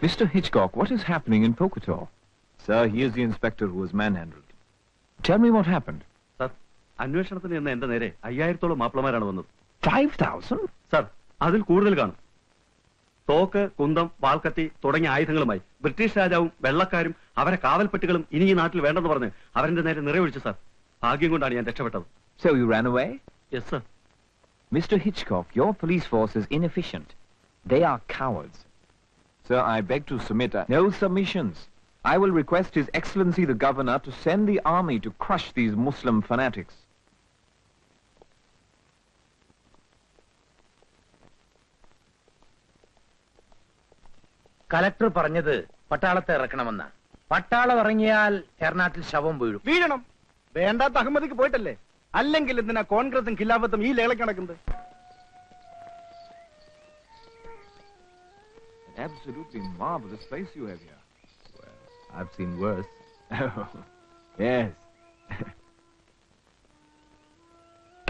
Mr. Hitchcock, what is happening in Pocketor? Sir, he is the inspector who was manhandled. Tell me what happened. Sir, അന്വേഷണത്തിന് ഇന്ന് എന്റെ നേരെ 5000-ഓളം മാപ്പിളമാരാണ് വന്നത്. 5,000? Sir, അതിൽ കൂടുതൽ കാണും. തോക്ക്, കുന്തം, വാൾക്കത്തി തുടങ്ങിയ ആയുധങ്ങളുമായി ബ്രിട്ടീഷ് രാജാവും വെള്ളക്കാരും അവരെ കാവൽപ്പെട്ടുകളും ഇനി ഈ നാട്ടിൽ വേണ്ടെന്ന് പറഞ്ഞ് അവരുടെ നേരെ നിറയൊഴിച്ചു സാർ. ഭാഗ്യം കൊണ്ടാണ് ഞാൻ രക്ഷപ്പെട്ടത്. So you ran away? Yes, sir. Mr. Hitchcock, your police force is inefficient. They are cowards. Sir, I beg to submit no submissions. I will request His Excellency the Governor to send the army to crush these Muslim fanatics. Collector പറഞ്ഞത് പട്ടാളത്തെ ഇറക്കണമെന്ന. പട്ടാളം ഇറങ്ങിയാൽ എറണാട്ടിൽ ശവം വീഴും. വീഴണം. വേണ്ടാത്ത അഹമ്മദിക്ക് പോയിട്ടല്ലേ? അല്ലെങ്കിൽ എന്തിനാ കോൺഗ്രസും ഖിലാഫത്തും ഈ ലേളയ്ക്ക് നടക്കുന്നത്? An absolutely marvelous place you have here. Well, I've seen worse. Oh, yes.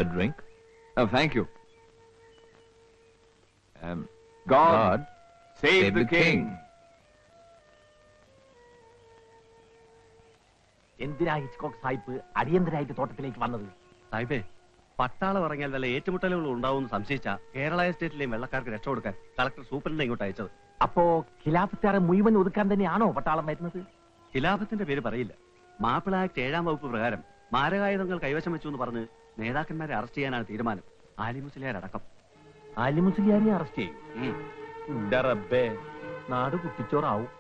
A drink? Oh, thank you. God save the king. എന്തിനാ ഹിച്ച്കോക്ക് സാഹിബ് അടിയന്തരായിട്ട് തോട്ടത്തിലേക്ക് വന്നത്? സാഹിബേ, പട്ടാളം ഇറങ്ങിയാൽ വല്ല ഏറ്റുമുട്ടലുകൾ ഉണ്ടാവുമെന്ന് സംശയിച്ച കേരള എസ്റ്റേറ്റിലെയും വെള്ളക്കാർക്ക് രക്ഷ കൊടുക്കാൻ കളക്ടർ സൂപ്രണ്ടിനെ ഇങ്ങോട്ട് അയച്ചത്. അപ്പോ ഖിലാഫത്തുകാരെ മുഴുവൻ ഒതുക്കാൻ തന്നെയാണോ പട്ടാളം വരുന്നത്? ഖിലാഫത്തിന്റെ പേര് പറയില്ല. മാപ്പിള ആക്ട് 7-ാം വകുപ്പ് പ്രകാരം മാരകായുധങ്ങൾ കൈവശം വെച്ചു എന്ന് പറഞ്ഞ് നേതാക്കന്മാരെ അറസ്റ്റ് ചെയ്യാനാണ് തീരുമാനം. ആലി മുസ്ലിയാരടക്കം. ആലി മുസ്ലിയാരെ അറസ്റ്റ് ചെയ്യും? നാട് കുട്ടിച്ചോറാവും.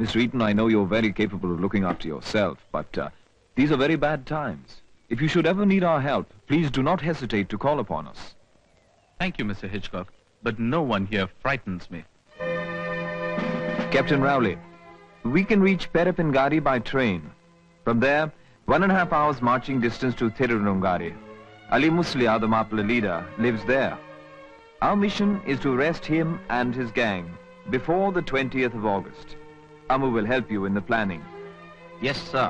Mr. Eaton, I know you're very capable of looking after yourself, but these are very bad times. If you should ever need our help, please do not hesitate to call upon us. Thank you, Mr. Hitchcock, but no one here frightens me. Captain Rowley, we can reach Perapingari by train. From there, 1.5 hours marching distance to Thirunungari. Ali Muslia, the Mapla leader, lives there. Our mission is to arrest him and his gang before the 20th of August. Amu will help you in the planning. Yes, sir.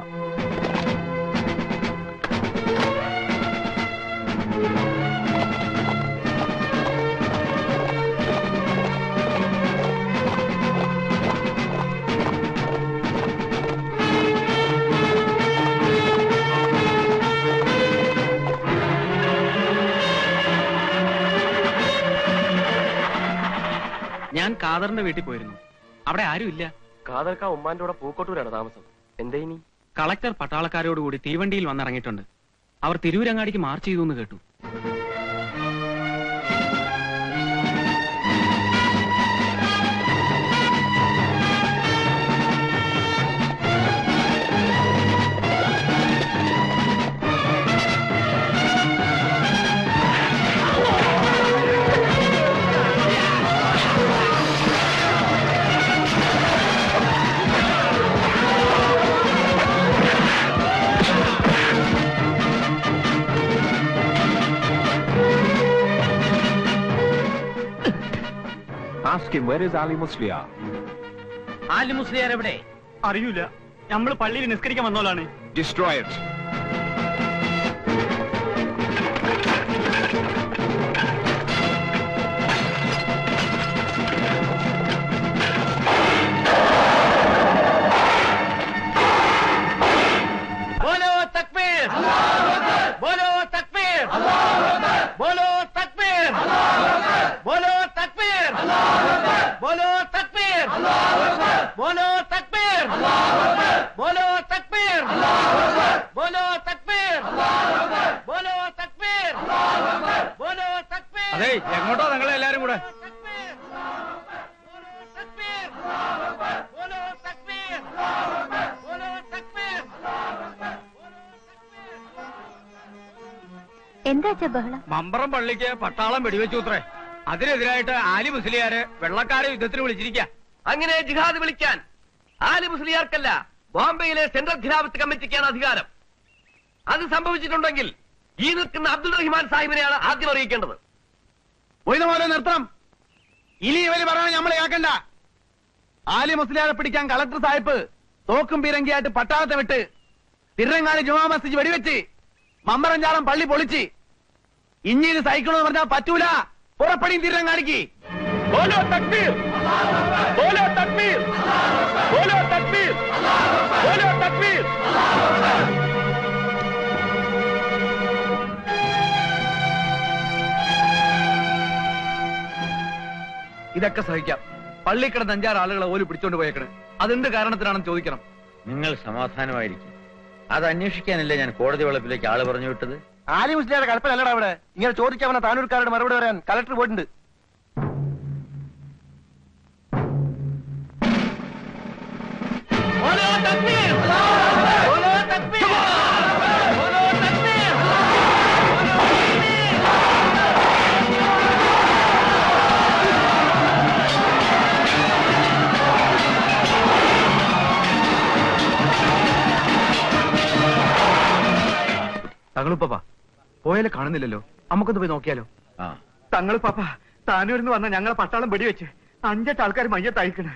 ഞാൻ കാദറിന്റെ വീട്ടിൽ പോയിരുന്നു. അവിടെ ആരുമില്ല. കാതർക്ക ഉമ്മാന്റെ കൂടെ പൂക്കോട്ടൂരാണ് താമസം. എന്തേ ഇനി? കളക്ടർ പട്ടാളക്കാരോടുകൂടി തീവണ്ടിയിൽ വന്നിറങ്ങിയിട്ടുണ്ട്. അവർ തിരൂരങ്ങാടിക്ക് മാർച്ച് ചെയ്തു എന്ന് കേട്ടു. Ask him, where is Ali Muslia? ആലി മുസ്ലിയാർ എവിടെ? അറിയൂല. നമ്മൾ പള്ളിയിൽ നിസ്കരിക്കാൻ വന്നോളാണ്. Destroy it. ബോലോ തക്ബീർ! ബോലോ തക്ബീർ! ബോലോ തക്ബീർ! ബോലോ തക്ബീർ! ബോലോ തക്ബീർ! ബോലോ തക്ബീർ! ബോലോ തക്ബീർ! ബോലോ തക്ബീർ! ബോലോ തക്ബീർ! ബോലോ തക്ബീർ! അതെ, എങ്ങോട്ടോ നിങ്ങൾ എല്ലാരും കൂടെ? എന്താ ബഹളം? മമ്പറം പള്ളിക്ക് പട്ടാളം വെടിവെച്ചു അത്രേ. അതിനെതിരായിട്ട് ആലി മുസ്ലിയാര് വെള്ളക്കാരെ യുദ്ധത്തിന് വിളിച്ചിരിക്കുക. അങ്ങനെ ജിഹാദ് വിളിക്കാൻ ആലി മുസ്ലിയാർക്കല്ല, ബോംബെയിലെ സെൻട്രൽ ഖിലാഫത്ത് കമ്മിറ്റിക്കാണ് അധികാരം. അത് സംഭവിച്ചിട്ടുണ്ടെങ്കിൽ ഈ നിൽക്കുന്ന അബ്ദുൾ റഹ്മാൻ സാഹിബിനെയാണ് ആദ്യം അറിയിക്കേണ്ടത്. പോലെ നിർത്തണം. ഇനി ഇവര് പറയണ നമ്മളെ കേൾക്കണ്ട. ആലി മുസ്ലിയാരെ പിടിക്കാൻ കളക്ടർ സാഹിബ് തോക്കും പീരങ്കിയായിട്ട് പട്ടാളത്തെ വിട്ട് തിരുരങ്ങാടി ജുമാ മസ്ജിദ് വെടിവെച്ച് മമ്പറഞ്ചാളം പള്ളി പൊളിച്ച് ഇനി ഇത് സഹിക്കണമെന്ന് പറഞ്ഞാൽ പറ്റൂല. പുറപ്പടിയും തിരുരങ്ങാടിക്ക്. बोलो तकबीर, बोलो तकबीर, बोलो तकबीर, बोलो तकबीर। ഇതൊക്കെ സഹിക്കാം. പള്ളി കിടന്ന് 5-6 ആളുകളെ ഓല് പിടിച്ചോണ്ട് പോയേക്കണ്. അതെന്ത് കാരണത്തിനാണെന്ന് ചോദിക്കണം. നിങ്ങൾ സമാധാനമായിരിക്കും. അത് അന്വേഷിക്കാനല്ലേ ഞാൻ കോടതി വളപ്പിലേക്ക് ആള് പറഞ്ഞു വിട്ടത്. ആലി മുസ്ലിയാരുടെ കൽപ്പനല്ലടാ അവിടെ. ഇങ്ങനെ ചോദിക്കാവുന്ന താനൂർക്കാരുടെ മറുപടി പറയാൻ കലക്ടർ പോയിട്ടുണ്ട്. തങ്ങളുപ്പാ പോയാലെ കാണുന്നില്ലല്ലോ. നമുക്കൊന്ന് പോയി നോക്കിയാലോ? തങ്ങളുപ്പാപ്പ താനൂരിന്ന് വന്ന ഞങ്ങളെ പട്ടാളം വെടിവെച്ച് 5-8 ആൾക്കാർ മയ്യത്തയക്കണ്.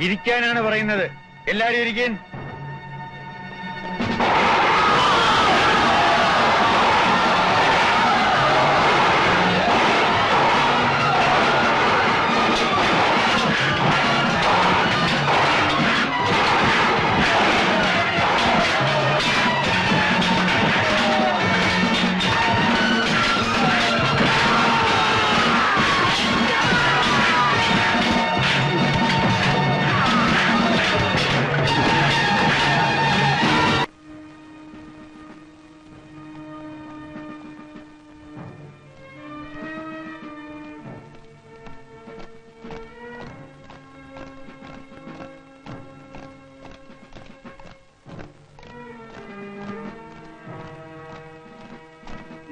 ഇരിക്കാനാണ് പറയുന്നത്. എല്ലാരും ഇരിക്കാൻ.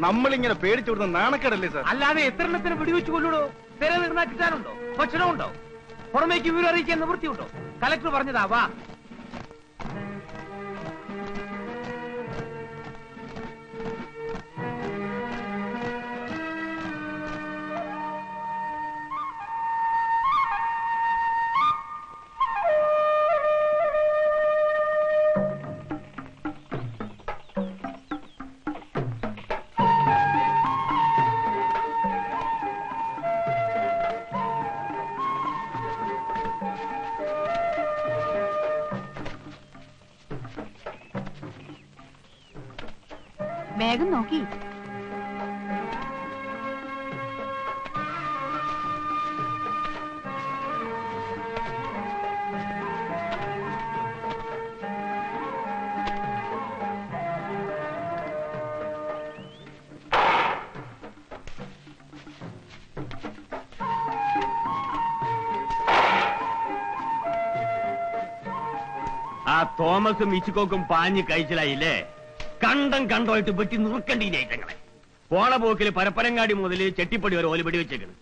നമ്മളിങ്ങനെ പേടിച്ചു കൊടുത്ത നാണക്കേടല്ലേ സാർ? അല്ലാതെ എത്ര എണ്ണത്തിന് വെടിവെച്ച് കൊല്ലൂടോ? തെര നിർന്നാ കിട്ടാനുണ്ടോ? ഭക്ഷണമുണ്ടോ? പുറമേക്ക് വിവരം അറിയിക്കാൻ നിവൃത്തിയുണ്ടോ? കലക്ടർ പറഞ്ഞതാ. വാ. വേഗം നോക്കി. ആ തോമസും ഇച്ചിക്കോക്കും പാഞ്ഞ് കഴിച്ചിലായില്ലേ? കണ്ടം കണ്ടോയിട്ട് വെട്ടി നുറുക്കണ്ടി ഐറ്റങ്ങളെ. പോണ പോക്കില് പരപ്പരങ്ങാടി മുതല് ചെട്ടിപ്പടി വരെ ഓല് വെടിവെച്ചേക്കണ്.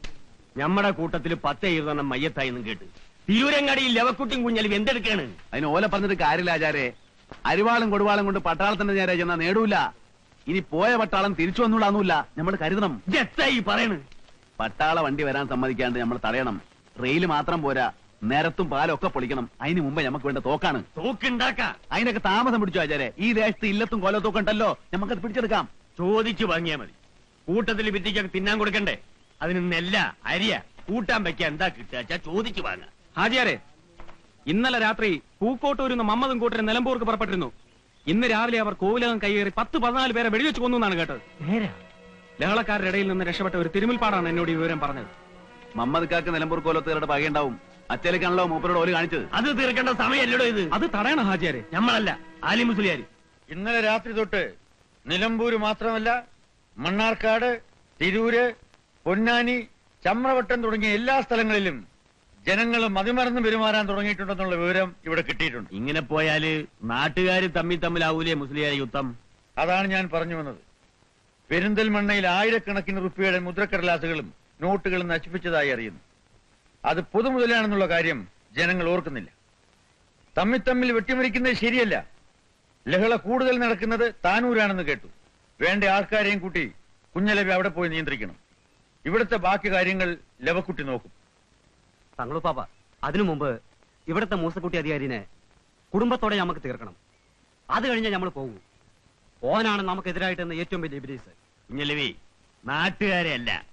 ഞമ്മടെ കൂട്ടത്തില് 10 എഴുതണം മയ്യത്തായിന്നും കേട്ട്. തിരൂരങ്ങാടിയിൽ ലവക്കുട്ടിയും കുഞ്ഞാലും എന്തെടുക്കാണ്? അതിന് ഓല പറഞ്ഞിട്ട് കാര്യമില്ല ആചാരെ. അരിവാളും കൊടുവാളും കൊണ്ട് പട്ടാളത്തിന്റെ നേരെ ചെന്നാ നേടൂല. ഇനി പോയ പട്ടാളം തിരിച്ചു വന്നൂടാന്നില്ല. നമ്മൾ കരുതണം. ജത്തായി പറയണ്. പട്ടാള വണ്ടി വരാൻ സമ്മതിക്കാണ്ട് നമ്മൾ തടയണം. റെയിൽ മാത്രം പോരാ, നേരത്തും പാലൊക്കെ പൊളിക്കണം. അതിന് മുമ്പ് നമുക്ക് വേണ്ട തോക്കാണ്. തോക്കുണ്ടാക്ക അതിനൊക്കെ താമസം പിടിച്ചു ആചാരെ. ഈ ദേശത്ത് ഇല്ലത്തും കൊലത്തൊക്കെ ഉണ്ടല്ലോ, നമുക്കത് പിടിച്ചെടുക്കാം. ചോദിച്ചു വാങ്ങിയാ മതി. കൂട്ടത്തിൽ ഭിത്തിക്കൊക്കെ തിന്നാൻ കൊടുക്കണ്ടേ? അതിന് നെല്ല അരിയ കൂട്ടാൻ വെക്കാൻ എന്താ കിട്ടുക ചോദിച്ചു വാങ്ങ. ഹാജിയാരെ, ഇന്നലെ രാത്രി പൂക്കോട്ടൂരിന്ന് മമ്മദും കൂട്ടരും നിലമ്പൂർക്ക് പുറപ്പെട്ടിരുന്നു. ഇന്ന് രാവിലെ അവർ കോവിലകം കയ്യേറി 10-14 പേരെ വെടിവെച്ച് കൊന്നു എന്നാണ് കേട്ടത്. ലഹളക്കാരുടെ ഇടയിൽ നിന്ന് രക്ഷപ്പെട്ട ഒരു തിരുമുൽപ്പാടാണ് എന്നോട് ഈ വിവരം പറഞ്ഞത്. മമ്മദ് കാക്ക് നിലമ്പൂർ കോലത്തുകാരുടെ പകയുണ്ടാവും. അച്ചലേക്കാണല്ലോ മൂപ്പരോട് ഓല് കാണിച്ചത്. അത് തീർക്കേണ്ട സമയമല്ലടോ ഇത്. അത് തടയണം ഹാജിയാരെ. നമ്മളല്ല, ആലി മുസ്ലിയാര്. ഇന്നലെ രാത്രി തൊട്ട് നിലമ്പൂര് മാത്രമല്ല, മണ്ണാർക്കാട്, തിരൂര്, പൊന്നാനി, ചമ്രവട്ടം തുടങ്ങിയ എല്ലാ സ്ഥലങ്ങളിലും ജനങ്ങൾ മതിമറന്ന് പെരുമാറാൻ തുടങ്ങിയിട്ടുണ്ടെന്നുള്ള വിവരം ഇവിടെ കിട്ടിയിട്ടുണ്ട്. ഇങ്ങനെ പോയാല് നാട്ടുകാര് തമ്മിലാവൂലേ മുസ്ലിയാർ യുദ്ധം? അതാണ് ഞാൻ പറഞ്ഞു വന്നത്. പെരിന്തൽമണ്ണയിൽ 1000കണക്കിന് റുപ്യയുടെ മുദ്രക്കടലാസുകളും നോട്ടുകളും നശിപ്പിച്ചതായി അറിയുന്നു. അത് പൊതുമുതലാണെന്നുള്ള കാര്യം ജനങ്ങൾ ഓർക്കുന്നില്ല. തമ്മിൽ വെട്ടിമറിക്കുന്നത് ശരിയല്ല. ലഹള കൂടുതൽ നടക്കുന്നത് താനൂരാണെന്ന് കേട്ടു. വേണ്ട ആൾക്കാരെയും കൂട്ടി കുഞ്ഞലവി അവിടെ പോയി നിയന്ത്രിക്കണം. ഇവിടുത്തെ ബാക്കി കാര്യങ്ങൾ ലവക്കുട്ടി നോക്കും. തങ്ങളു പാപ്പ, അതിനു മുമ്പ് ഇവിടുത്തെ മൂസക്കുട്ടി അധികാരിനെ കുടുംബത്തോടെ നമുക്ക് തീർക്കണം. അത് കഴിഞ്ഞാൽ നമ്മൾ പോകും. ഓനാണ് നമുക്കെതിരായിട്ടെന്ന് ഏറ്റവും വലിയ ഇബ്ലീസ്. കുഞ്ഞലവി, നാട്ടുകാരെ അല്ല,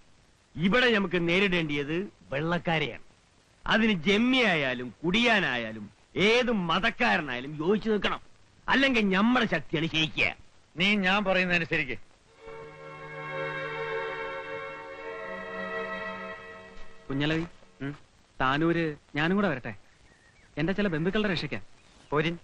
ഇവിടെ നമുക്ക് നേരിടേണ്ടിയത് വെള്ളക്കാരെയാണ്. അതിന് ജമ്മിയായാലും കുടിയാനായാലും ഏത് മതക്കാരനായാലും യോജിച്ചു നിൽക്കണം. അല്ലെങ്കിൽ നമ്മുടെ ശക്തിയാണ് ക്ഷയിക്കുക. നീ ഞാൻ പറയുന്നതനുസരിക്ക്. കുഞ്ഞലവി, താനൂര് ഞാനും കൂടെ വരട്ടെ, എന്റെ ചില ബന്ധുക്കളുടെ രക്ഷയ്ക്കാൻ. പോരിൻ.